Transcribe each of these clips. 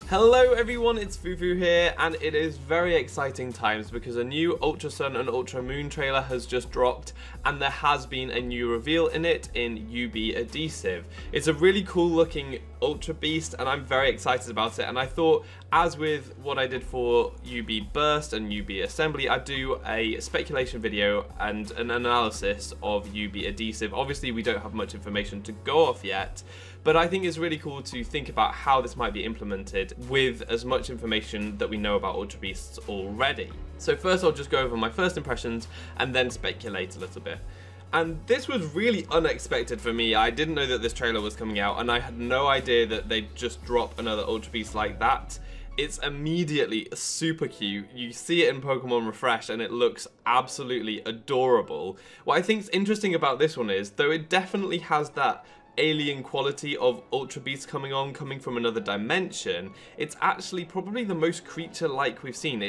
Hello everyone, it's Fufu here, and it is very exciting times because a new Ultra Sun and Ultra Moon trailer has just dropped, and there has been a new reveal in it in UB Adhesive. It's a really cool looking Ultra Beast, and I'm very excited about it, and I thought, as with what I did for UB Burst and UB Assembly, I'd do a speculation video and an analysis of UB Adhesive. Obviously we don't have much information to go off yet, but I think it's really cool to think about how this might be implemented with as much information that we know about Ultra Beasts already. So first I'll just go over my first impressions and then speculate a little bit. And this was really unexpected for me. I didn't know that this trailer was coming out, and I had no idea that they'd just drop another Ultra Beast like that. It's immediately super cute. You see it in Pokemon Refresh and it looks absolutely adorable. What I think is interesting about this one is, though it definitely has that alien quality of Ultra Beast coming from another dimension, it's actually probably the most creature-like we've seen.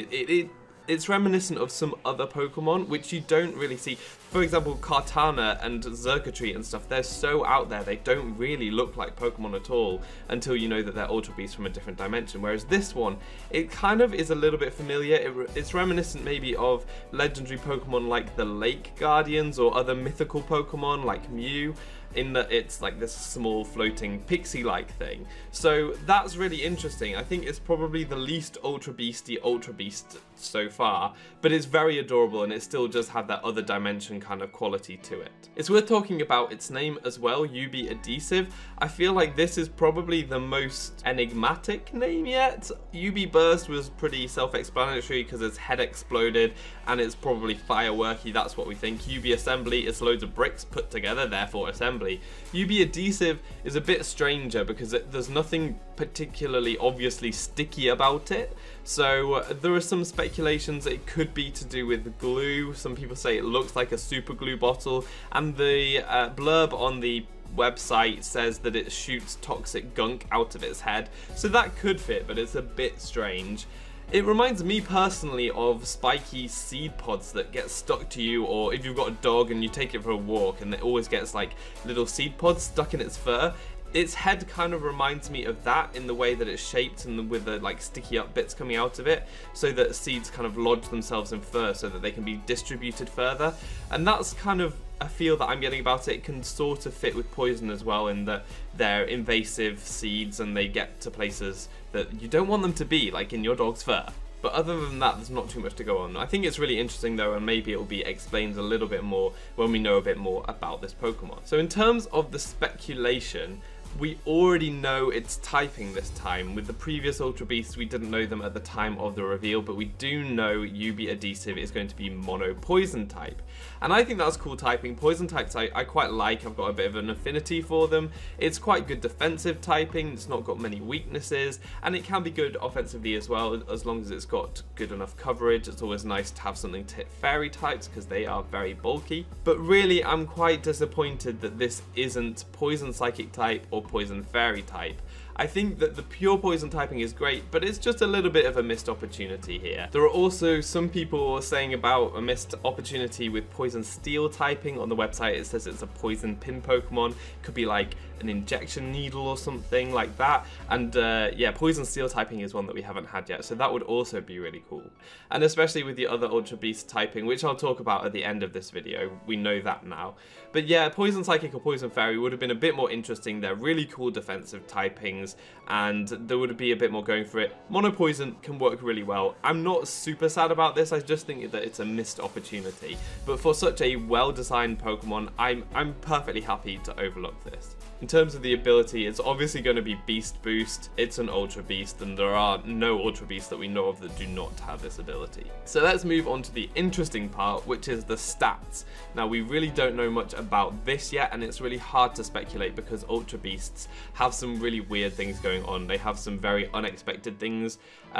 It's reminiscent of some other Pokemon, which you don't really see. For example, Kartana and Xurkitree and stuff, they're so out there, they don't really look like Pokemon at all until you know that they're Ultra Beasts from a different dimension. Whereas this one, it kind of is a little bit familiar. It's reminiscent maybe of legendary Pokemon like the Lake Guardians or other mythical Pokemon like Mew, in that it's like this small floating pixie-like thing. So that's really interesting. I think it's probably the least Ultra Beasty Ultra Beast so far, but it's very adorable and it still does have that other dimension kind of quality to it. It's worth talking about its name as well, UB Adhesive. I feel like this is probably the most enigmatic name yet. UB Burst was pretty self-explanatory because its head exploded and it's probably fireworky, that's what we think. UB Assembly is loads of bricks put together, therefore assembly. UB Adhesive is a bit stranger because there's nothing particularly obviously sticky about it. So there are some speculations that it could be to do with glue. Some people say it looks like a super glue bottle, and the blurb on the website says that it shoots toxic gunk out of its head. So that could fit, but it's a bit strange. It reminds me personally of spiky seed pods that get stuck to you, or if you've got a dog and you take it for a walk and it always gets like little seed pods stuck in its fur. Its head kind of reminds me of that in the way that it's shaped and with the like sticky up bits coming out of it, so that seeds kind of lodge themselves in fur so that they can be distributed further. And that's kind of a feel that I'm getting about it. It can sort of fit with poison as well, in that they're invasive seeds and they get to places that you don't want them to be, like in your dog's fur. But other than that, there's not too much to go on. I think it's really interesting though, and maybe it will be explained a little bit more when we know a bit more about this Pokemon. So in terms of the speculation, we already know its typing this time. With the previous Ultra Beasts, we didn't know them at the time of the reveal, but we do know UB Adhesive is going to be Mono Poison type. And I think that's cool typing. Poison types I quite like. I've got a bit of an affinity for them. It's quite good defensive typing. It's not got many weaknesses, and it can be good offensively as well, as long as it's got good enough coverage. It's always nice to have something to hit fairy types because they are very bulky. But really, I'm quite disappointed that this isn't Poison Psychic type or Poison Fairy type. I think that the pure poison typing is great, but it's just a little bit of a missed opportunity here. There are also some people saying about a missed opportunity with poison steel typing. On the website it says it's a poison pin Pokemon, could be like an injection needle or something like that. And yeah, poison steel typing is one that we haven't had yet, so that would also be really cool. And especially with the other Ultra Beast typing, which I'll talk about at the end of this video, we know that now. But yeah, Poison Psychic or Poison Fairy would have been a bit more interesting. They're really cool defensive typings, and there would be a bit more going for it. Mono Poison can work really well. I'm not super sad about this, I just think that it's a missed opportunity. But for such a well-designed Pokemon, I'm perfectly happy to overlook this. In terms of the ability, it's obviously going to be Beast Boost. It's an Ultra Beast, and there are no Ultra Beasts that we know of that do not have this ability. So let's move on to the interesting part, which is the stats. Now, we really don't know much about this yet, and it's really hard to speculate because Ultra Beasts have some really weird things going on. They have some very unexpected things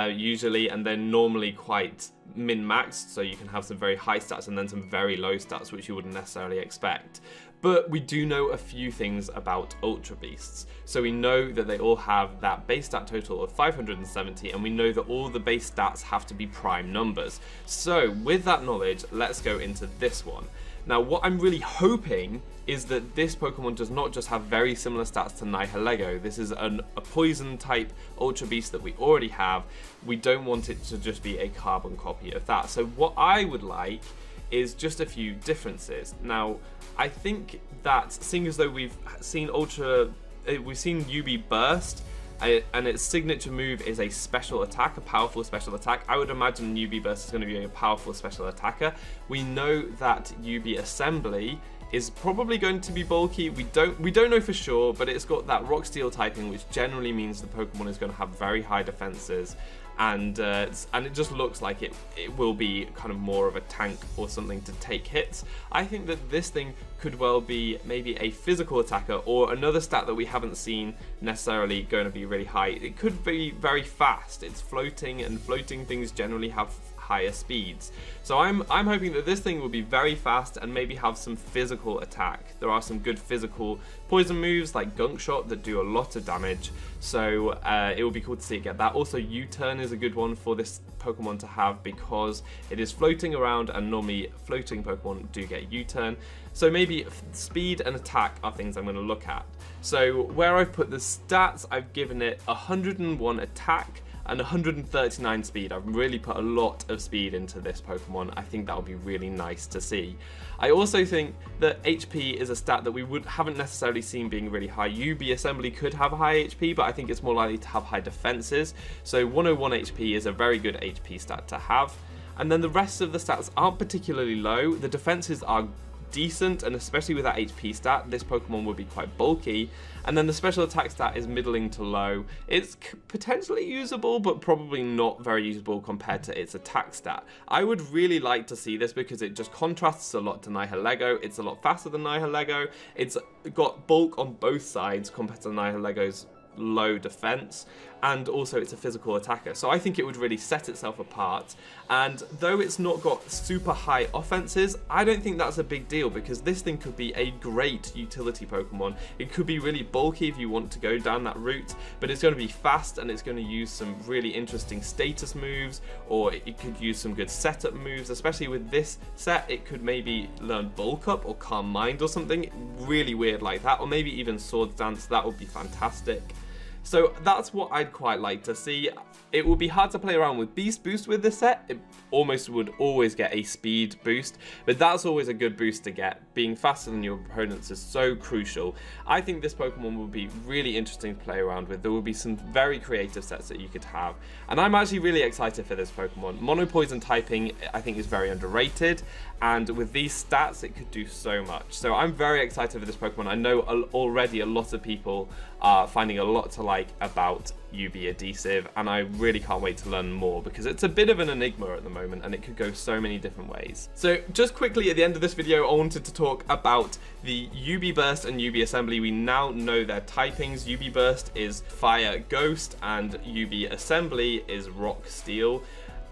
usually, and they're normally quite min-maxed, so you can have some very high stats and then some very low stats, which you wouldn't necessarily expect. But we do know a few things about Ultra Beasts. So we know that they all have that base stat total of 570, and we know that all the base stats have to be prime numbers. So with that knowledge, let's go into this one. Now, what I'm really hoping is that this Pokemon does not just have very similar stats to Nihilego. This is a poison type Ultra Beast that we already have. We don't want it to just be a carbon copy of that. So what I would like is just a few differences. Now, I think that seeing as though we've seen UB Burst, and its signature move is a special attack, a powerful special attack. I would imagine UB Burst is going to be a powerful special attacker. We know that UB Assembly is probably going to be bulky. We don't know for sure, but it's got that Rock Steel typing, which generally means the Pokemon is going to have very high defenses, and it just looks like it will be kind of more of a tank or something to take hits. I think that this thing could well be maybe a physical attacker, or another stat that we haven't seen necessarily going to be really high. It could be very fast. It's floating, and floating things generally have higher speeds. So I'm hoping that this thing will be very fast and maybe have some physical attack. There are some good physical poison moves like Gunk Shot that do a lot of damage, so it will be cool to see it get that. Also, U-Turn is a good one for this Pokemon to have because it is floating around, and normally floating Pokemon do get U-Turn. So maybe speed and attack are things I'm going to look at. So where I've put the stats, I've given it 101 attack and 139 speed. I've really put a lot of speed into this Pokemon. I think that'll be really nice to see. I also think that HP is a stat that we haven't necessarily seen being really high. UB Assembly could have a high HP, but I think it's more likely to have high defenses. So 101 HP is a very good HP stat to have. And then the rest of the stats aren't particularly low. The defenses are decent, and especially with that HP stat, this Pokemon would be quite bulky. And then the special attack stat is middling to low. It's potentially usable, but probably not very usable compared to its attack stat. I would really like to see this because it just contrasts a lot to Nihilego. It's a lot faster than Nihilego. It's got bulk on both sides compared to Nihilego's low defense, and also it's a physical attacker, so I think it would really set itself apart. And though it's not got super high offenses, I don't think that's a big deal because this thing could be a great utility Pokemon. It could be really bulky if you want to go down that route, but it's going to be fast, and it's going to use some really interesting status moves, or it could use some good setup moves. Especially with this set, it could maybe learn Bulk Up or Calm Mind or something really weird like that, or maybe even Swords Dance. That would be fantastic. So that's what I'd quite like to see. It would be hard to play around with Beast Boost with this set. It almost would always get a speed boost, but that's always a good boost to get. Being faster than your opponents is so crucial. I think this Pokemon would be really interesting to play around with. There will be some very creative sets that you could have, and I'm actually really excited for this Pokemon. Mono Poison typing, I think, is very underrated, and with these stats, it could do so much. So I'm very excited for this Pokemon. I know already a lot of people are finding a lot to like about UB Adhesive, and I really can't wait to learn more because it's a bit of an enigma at the moment and it could go so many different ways. So just quickly at the end of this video, I wanted to talk about the UB Burst and UB Assembly. We now know their typings. UB Burst is Fire Ghost and UB Assembly is Rock Steel.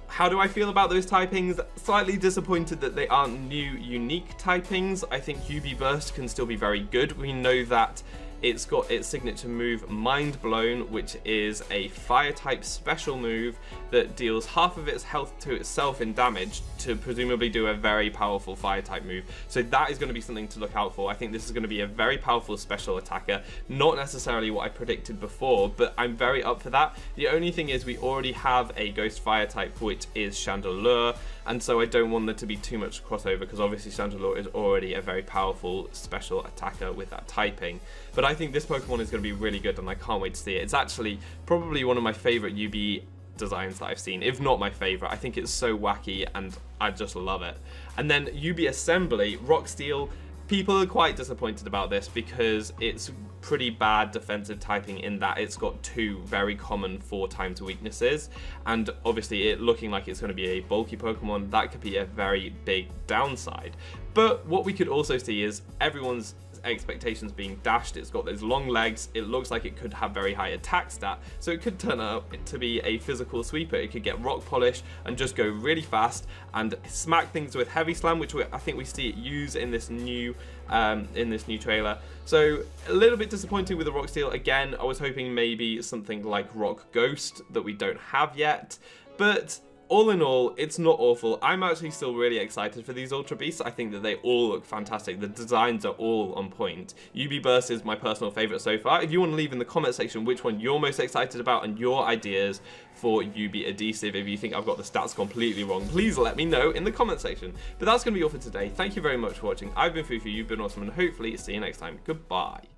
How do I feel about those typings? Slightly disappointed that they aren't new, unique typings. I think UB Burst can still be very good. We know that it's got its signature move Mind Blown, which is a fire type special move that deals half of its health to itself in damage to presumably do a very powerful fire type move. So that is going to be something to look out for. I think this is going to be a very powerful special attacker. Not necessarily what I predicted before, but I'm very up for that. The only thing is we already have a ghost fire type, which is Chandelure, and so I don't want there to be too much crossover because obviously Chandelure is already a very powerful special attacker with that typing. But I think this Pokemon is going to be really good, and I can't wait to see it. It's actually probably one of my favorite UB designs that I've seen, if not my favorite. I think it's so wacky and I just love it. And then UB Assembly, Rock Steel. People are quite disappointed about this because it's pretty bad defensive typing in that it's got two very common 4x weaknesses, and obviously it looking like it's going to be a bulky Pokemon, that could be a very big downside. But what we could also see is everyone's expectations being dashed. It's got those long legs, it looks like it could have very high attack stat, so it could turn out to be a physical sweeper. It could get Rock Polish and just go really fast and smack things with Heavy Slam, which I think we see it use in this new trailer. So a little bit disappointing with the Rock Steel. Again, I was hoping maybe something like Rock Ghost that we don't have yet, but all in all, it's not awful. I'm actually still really excited for these Ultra Beasts. I think that they all look fantastic. The designs are all on point. UB Burst is my personal favorite so far. If you want to leave in the comment section which one you're most excited about and your ideas for UB Adhesive, if you think I've got the stats completely wrong, please let me know in the comment section. But that's going to be all for today. Thank you very much for watching. I've been foofootoo, you've been awesome, and hopefully see you next time. Goodbye.